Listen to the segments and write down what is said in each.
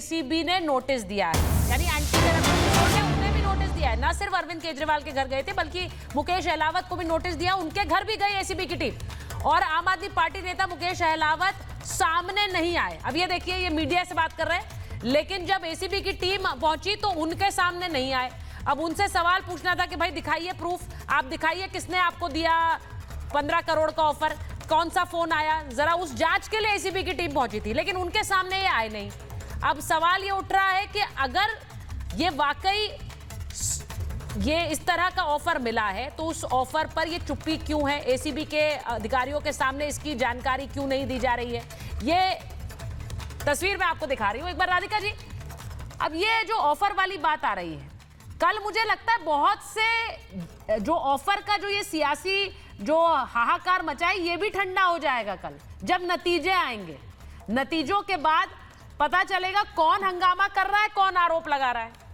ACB ने notice दिया है, यानी एंटी करप्शन ब्यूरो ने उन्हें भी नोटिस दिया है। ना सिर्फ अरविंद केजरीवाल के घर गए थे, बल्कि मुकेश अहलावत को भी नोटिस दिया, उनके घर भी गई एसीबी की टीम। और आम आदमी पार्टी नेता मुकेश अहलावत सामने नहीं आए। अब ये देखिए, ये मीडिया से बात कर रहे हैं, लेकिन जब एसीबी की टीम पहुंची तो उनके सामने नहीं आए। अब उनसे सवाल पूछना था कि भाई दिखाइए प्रूफ, आप दिखाइए किसने आपको दिया 15 करोड़ का ऑफर, कौन सा फोन आया, जरा उस जांच के लिए एसीबी की टीम पहुंची थी, लेकिन उनके सामने ये आए नहीं। अब सवाल ये उठ रहा है कि अगर ये वाकई ये इस तरह का ऑफर मिला है तो उस ऑफर पर ये चुप्पी क्यों है, एसीबी के अधिकारियों के सामने इसकी जानकारी क्यों नहीं दी जा रही है। ये तस्वीर मैं आपको दिखा रही हूं एक बार राधिका जी। अब ये जो ऑफर वाली बात आ रही है, कल मुझे लगता है बहुत से जो ऑफर का जो ये सियासी जो हाहाकार मचाए, ये भी ठंडा हो जाएगा कल जब नतीजे आएंगे। नतीजों के बाद पता चलेगा कौन हंगामा कर रहा है, कौन आरोप लगा रहा है।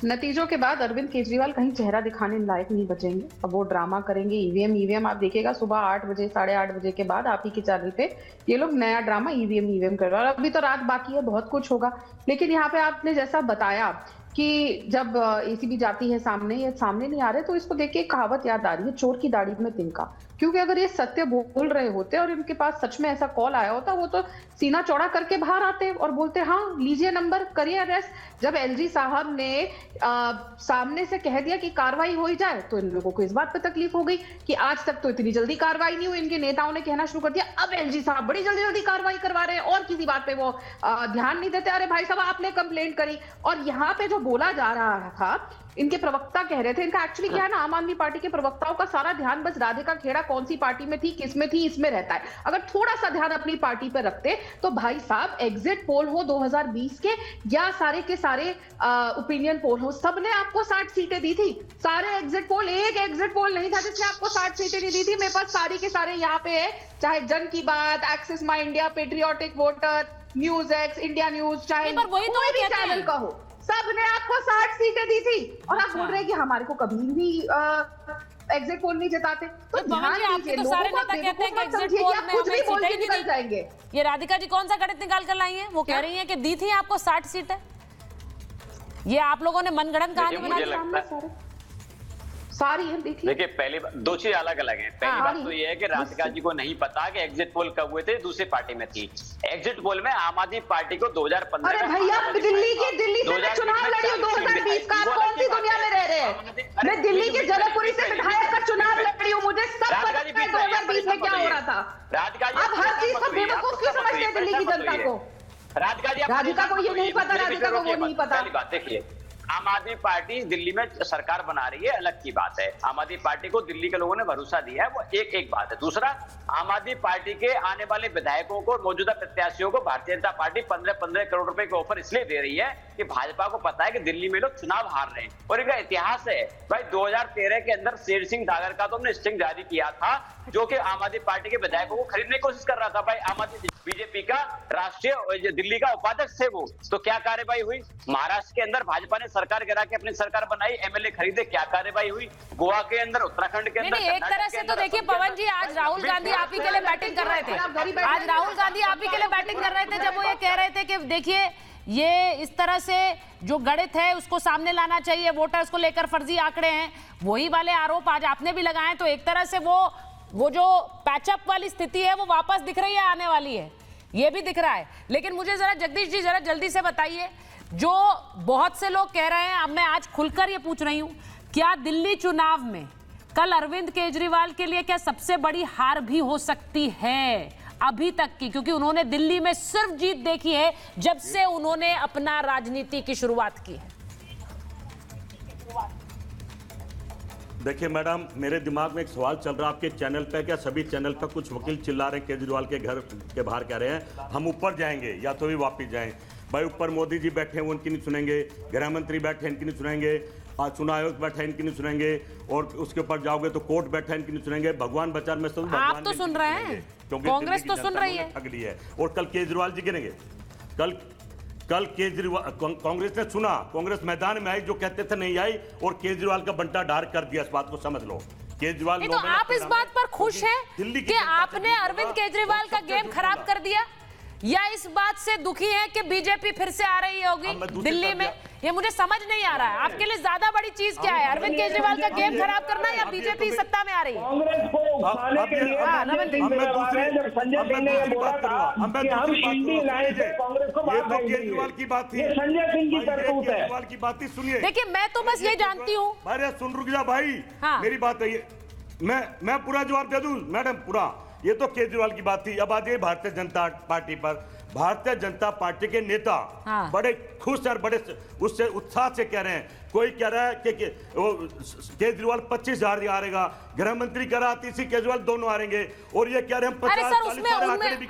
नतीजों के बाद अरविंद केजरीवाल कहीं चेहरा दिखाने लायक नहीं बचेंगे। अब वो ड्रामा करेंगे, ईवीएम आप देखिएगा सुबह 8 बजे 8:30 बजे के बाद आप ही के चैनल पे ये लोग नया ड्रामा ईवीएम कर रहे हैं। और अभी तो रात बाकी है, बहुत कुछ होगा। लेकिन यहाँ पे आपने जैसा बताया कि जब एसीबी जाती है सामने, ये सामने नहीं आ रहे, तो इसको देख के एक कहावत याद आ रही है, चोर की दाढ़ी में तिनका। क्योंकि अगर ये सत्य बोल रहे होते और इनके पास सच में ऐसा कॉल आया होता, वो तो सीना चौड़ा करके बाहर आते और बोलते हाँ लीजिए नंबर, करिए अरेस्ट। जब एलजी साहब ने सामने से कह दिया कि कार्रवाई हो ही जाए, तो इन लोगों को इस बात पर तकलीफ हो गई कि आज तक तो इतनी जल्दी कार्रवाई नहीं हुई। इनके नेताओं ने कहना शुरू कर दिया अब एलजी साहब बड़ी जल्दी जल्दी कार्रवाई करवा रहे हैं और किसी बात पे वो ध्यान नहीं देते। अरे भाई साहब आपने कंप्लेंट करी। और यहाँ पे जो बोला जा रहा था, इनके प्रवक्ता कह रहे थे, इनका एक्चुअली क्या है ना, आम आदमी पार्टी के प्रवक्ताओं का सारा ध्यान बस राधिका खेड़ा कौन सी पार्टी में थी, किस में थी, इसमें रहता है। अगर थोड़ा सा ध्यान अपनी पार्टी पर रखते तो भाई साहब एग्जिट पोल हो 2020 के या सारे के सारे ओपिनियन पोल हो, सबने आपको 60 सीटें दी थी। सारे एग्जिट पोल, एक एग्जिट पोल नहीं था जिसने आपको 60 सीटें नहीं दी थी। मेरे पास सारी के सारे यहाँ पे है, चाहे जन की बात, एक्सिस माई India, patriotic voter, news x, India news, चाहे कोई भी चैनल का हो, सबने आपको 60 सीटें दी थी। और आप बोल रहे हैं कि हमारे को कभी भी एग्जिट पोल नहीं जिताते। तो ध्यान दीजिए, तो सारे नेता कहते हैं कि एग्जिट पोल में कुछ भी बोल के सीटें निकल जाएंगे। ये राधिका जी कौन सा गणित निकाल कर लाई हैं? वो कह रही हैं कि दी थी आपको 60 सीटें। ये आप लोगों ने मनगढ़ंत कहानी बना दी सारी है। देखिए पहली बात, दो चीज अलग अलग है। पहली बात तो ये है कि राधिका जी को नहीं पता कि एग्जिट पोल कब हुए थे, दूसरी पार्टी में थी। एग्जिट पोल में आम आदमी पार्टी को 2015 अरे भैया दिल्ली से मैं चुनाव लड़ी हूँ 2020 का, आप कौन सी दुनिया में रह रहे हैं? मैं दिल्ली के जलकपुरी से विधायक का चुनाव लड़ी हूँ, मुझे सब पता है 2020 में क्या हो रहा था। राधिका जी आप हर चीज को बेवकूफ क्यों समझते हैं दिल्ली की जनता को? राधिका को ये नहीं पता, राधिका को वो नहीं पता। पहली बात देखिए, आम आदमी पार्टी दिल्ली में सरकार बना रही है, अलग की बात है। आम आदमी पार्टी को दिल्ली के लोगों ने भरोसा दिया है, वो एक बात है। दूसरा, आम आदमी पार्टी के आने वाले विधायकों को, मौजूदा प्रत्याशियों को भारतीय जनता पार्टी 15-15 करोड़ रुपए के ऑफर इसलिए दे रही है कि भाजपा को पता है कि दिल्ली में लोग चुनाव हार रहे हैं। और इनका इतिहास है भाई, 2013 के अंदर शेर सिंह डागर का तो हमने स्टिंग जारी किया था, जो कि आम आदमी पार्टी के विधायकों को खरीदने की कोशिश कर रहा था। भाई आम आदमी बीजेपी का राष्ट्रीय दिल्ली का उपाध्यक्ष थे वो, तो क्या कार्रवाई हुई? महाराष्ट्र के अंदर भाजपा ने सरकार गिरा के अपनी सरकार बनाई, एमएलए खरीदे, क्या कार्रवाई हुई? गोवा के अंदर, उत्तराखंड के अंदर, एक तरह से तो देखिए पवन जी, आज राहुल गांधी आप ही के लिए बैटिंग कर रहे थे। आज राहुल गांधी आप ही के लिए बैटिंग कर रहे थे जब वो ये कह रहे थे कि देखिए ये इस तरह से जो गणित है उसको सामने लाना चाहिए, वोटर्स को लेकर फर्जी आंकड़े हैं, वही वाले आरोप आज आपने भी लगाए। तो एक तरह से वो जो पैचअप वाली स्थिति है वो वापस दिख रही है, आने वाली है, ये भी दिख रहा है। लेकिन मुझे जरा जगदीश जी जरा जल्दी से बताइए, जो बहुत से लोग कह रहे हैं, अब मैं आज खुलकर ये पूछ रही हूं, क्या दिल्ली चुनाव में कल अरविंद केजरीवाल के लिए क्या सबसे बड़ी हार भी हो सकती है अभी तक की? क्योंकि उन्होंने दिल्ली में सिर्फ जीत देखी है जब से उन्होंने अपना राजनीति की शुरुआत की है। देखिए मैडम, मेरे दिमाग में एक सवाल चल रहा है आपके चैनल पे, क्या सभी चैनल पे कुछ वकील चिल्ला रहे हैं केजरीवाल के घर के बाहर, कह रहे हैं हम ऊपर जाएंगे या तो भी वापस जाएं। भाई ऊपर मोदी जी बैठे हैं, वो उनकी नहीं सुनेंगे, गृह मंत्री बैठे हैं, इनकी नहीं सुनेंगे, चुनाव आयोग बैठा है, इनकी नहीं सुनेंगे, और उसके ऊपर जाओगे तो कोर्ट बैठा है, इनकी नहीं सुनेंगे। भगवान बचा, मैं सब आप तो सुन रहे हैं, कांग्रेस तो सुन रही है, ठग ली है। और कल केजरीवाल जी गिरेंगे। कल केजरीवाल, कांग्रेस ने सुना, कांग्रेस मैदान में आई, जो कहते थे नहीं आई, और केजरीवाल का बंटा ढार कर दिया। इस बात को समझ लो। केजरीवाल, तो आप इस बात पर खुश हैं कि आपने अरविंद केजरीवाल का गेम खराब कर दिया? या इस बात से दुखी हैं कि बीजेपी फिर से आ रही होगी दिल्ली में? ये मुझे समझ नहीं आ रहा है। आपके लिए ज्यादा बड़ी चीज क्या है, अरविंद केजरीवाल का गेम खराब करना या बीजेपी सत्ता में आ रही है? कांग्रेस को उकसाने के लिए जब संजय सिंह ने ये बोला था कि हम इंडी लाइन से कांग्रेस को बाहर फेंक केजरीवाल की बात थी, देंगे, ये संजय सिंह की करतूत है। केजरीवाल की बात ही सुनिए। देखिए मैं तो बस ये जानती हूँ। अरे सुन, रुक जा भाई। हाँ। मेरी बात है, मैं पूरा जवाब दे दूं मैडम, पूरा। ये तो केजरीवाल की बात थी। अब आ जाइए भारतीय जनता पार्टी पर। भारतीय जनता पार्टी के नेता हाँ। बड़े खुश और बड़े उससे उत्साह से कह रहे हैं। कोई कह रहा है कि वो केजरीवाल 25,000 हारेगा, गृह मंत्री कह रहा तीसरी केजरीवाल दोनों हारेंगे, और ये कह रहे हैं 50, अरे सर उसमें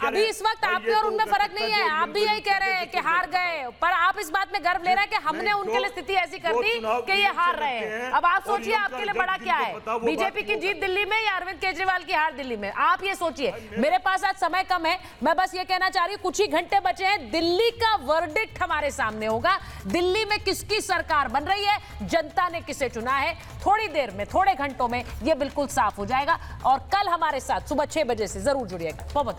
अभी इस वक्त आपके और उनमें फर्क नहीं है। आप भी यही कह रहे हैं कि हार गए, पर आप इस बात में गर्व ले रहे हैं कि हमने उनके लिए स्थिति ऐसी कर दी कि ये हार रहे हैं। अब आप सोचिए आपके लिए बड़ा क्या है, बीजेपी की जीत दिल्ली में या अरविंद केजरीवाल की हार दिल्ली में? आप ये सोचिए। मेरे पास आज समय कम है, मैं बस ये कहना चाह रही हूँ, कुछ ही घंटे बचे हैं, दिल्ली का वर्डिक्ट हमारे सामने होगा। दिल्ली में किसकी सरकार बन रही है, जनता ने किसे चुना है, थोड़ी देर में, थोड़े घंटों में ये बिल्कुल साफ हो जाएगा। और कल हमारे साथ सुबह 6 बजे से जरूर जुड़िएगा। बहुत